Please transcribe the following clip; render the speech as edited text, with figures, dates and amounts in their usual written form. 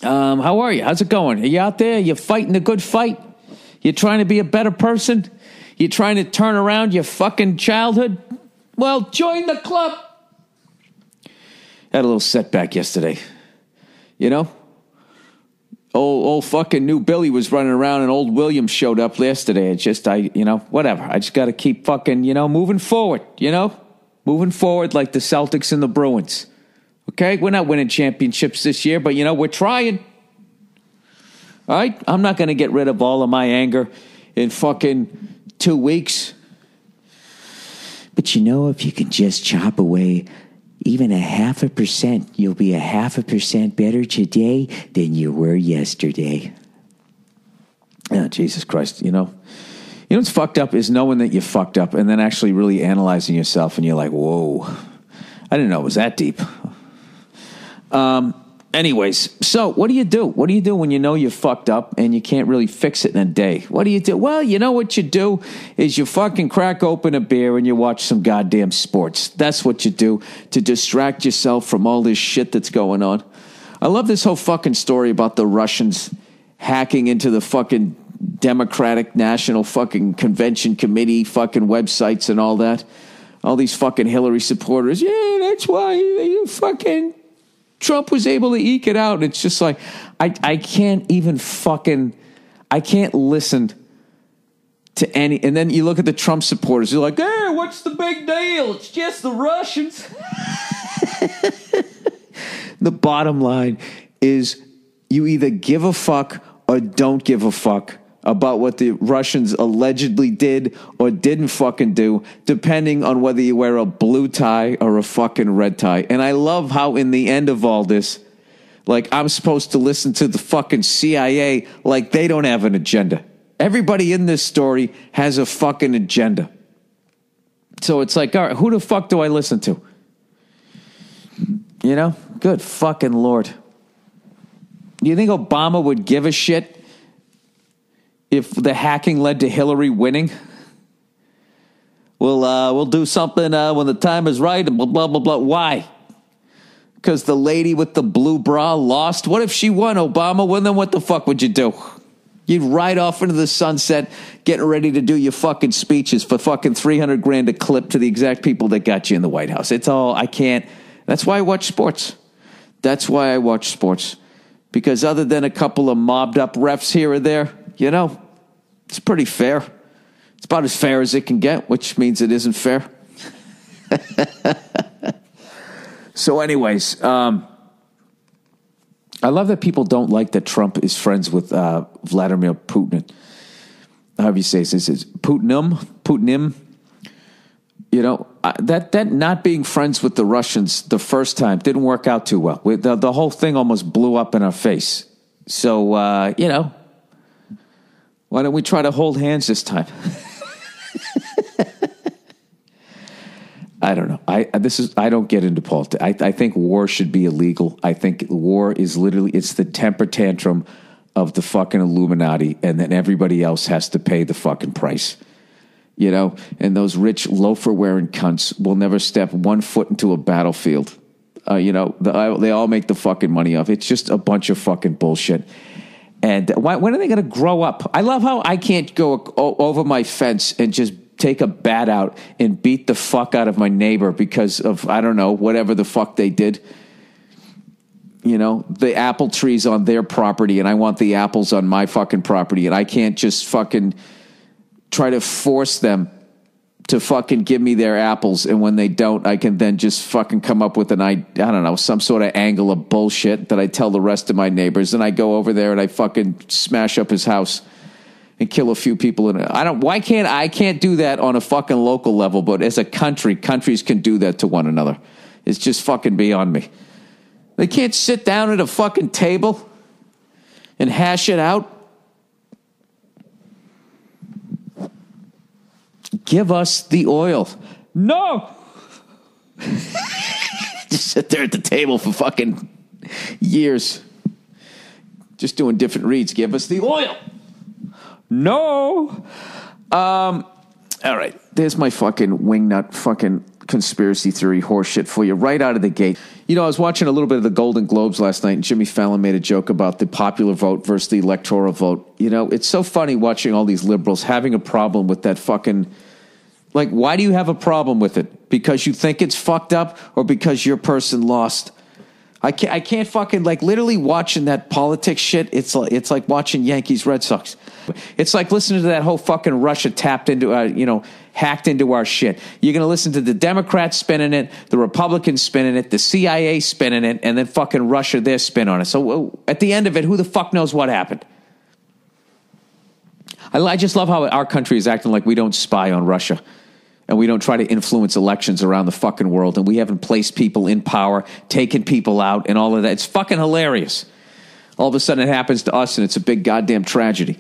How are you? How's it going? Are you out there? You fighting a good fight? You trying to be a better person? You trying to turn around your fucking childhood? Well, join the club. Had a little setback yesterday. You know? Old fucking new Billy was running around and old William showed up yesterday. It's just, whatever. I just got to keep fucking, moving forward, Moving forward like the Celtics and the Bruins. Okay? We're not winning championships this year, but, we're trying. All right? I'm not going to get rid of all of my anger in fucking 2 weeks. But if you can just chop away even 0.5%, you'll be 0.5% better today than you were yesterday. Oh, Jesus Christ, what's fucked up is knowing that you fucked up and then actually really analyzing yourself and you're like, whoa, I didn't know it was that deep. Anyways, so what do you do? What do you do when you know you fucked up and you can't really fix it in a day? What do you do? Well, what you do is you fucking crack open a beer and you watch some goddamn sports. That's what you do to distract yourself from all this shit that's going on. I love this whole fucking story about the Russians hacking into the fucking Democratic National fucking Convention Committee fucking websites and all that. All these fucking Hillary supporters. Yeah, that's why you fucking... Trump was able to eke it out. It's just like, I can't even fucking, I can't listen to any, and then you look at the Trump supporters, you're like, hey, what's the big deal? It's just the Russians. The bottom line is you either give a fuck or don't give a fuck about what the Russians allegedly did or didn't fucking do, depending on whether you wear a blue tie or a fucking red tie. And I love how in the end of all this, like I'm supposed to listen to the fucking CIA like they don't have an agenda. Everybody in this story has a fucking agenda. So it's like, all right, who the fuck do I listen to? Good fucking Lord. Do you think Obama would give a shit if the hacking led to Hillary winning? We'll do something when the time is right and blah, blah, blah, blah. Why? Because the lady with the blue bra lost? What if she won, Obama? Well, then what the fuck would you do? You'd ride off into the sunset getting ready to do your fucking speeches for fucking $300,000 a clip to the exact people that got you in the White House. It's all, I can't. That's why I watch sports. That's why I watch sports. Because other than a couple of mobbed up refs here or there, it's pretty fair. It's about as fair as it can get, which means it isn't fair. So anyways, I love that people don't like that Trump is friends with Vladimir Putin. However you say it, it's Putinim. That not being friends with the Russians the first time didn't work out too well. The whole thing almost blew up in our face. So, why don't we try to hold hands this time? I don't know. I don't get into politics. I think war should be illegal. I think war is literally, it's the temper tantrum of the fucking Illuminati, and then everybody else has to pay the fucking price. And those rich loafer-wearing cunts will never step 1 foot into a battlefield. They all make the fucking money off. It's just a bunch of fucking bullshit. And when are they going to grow up? I love how I can't go over my fence and just take a bat out and beat the fuck out of my neighbor because of, I don't know, whatever the fuck they did. The apple tree's on their property and I want the apples on my fucking property, and I can't just fucking try to force them to fucking give me their apples, and when they don't, I can then just fucking come up with some sort of angle of bullshit that I tell the rest of my neighbors, and I go over there and I fucking smash up his house and kill a few people. And I can't do that on a fucking local level, but as a countries can do that to one another. It's just fucking beyond me. They can't sit down at a fucking table and hash it out. Give us the oil. No! Just sit there at the table for fucking years. Just doing different reads. Give us the oil. No! All right. There's my fucking wingnut fucking conspiracy theory horseshit for you right out of the gate. You know, I was watching a little bit of the Golden Globes last night, and Jimmy Fallon made a joke about the popular vote versus the electoral vote. You know, it's so funny watching all these liberals having a problem with that fucking... Like, why do you have a problem with it? Because you think it's fucked up, or because your person lost? I can't fucking, like, literally watching that politics shit. It's like watching Yankees Red Sox. It's like listening to that whole fucking Russia tapped into, hacked into our shit. You're going to listen to the Democrats spinning it, the Republicans spinning it, the CIA spinning it, and then fucking Russia, their spin on it. So at the end of it, who the fuck knows what happened? I just love how our country is acting like we don't spy on Russia. And we don't try to influence elections around the fucking world. And we haven't placed people in power, taken people out, and all of that. It's fucking hilarious. All of a sudden it happens to us, and it's a big goddamn tragedy.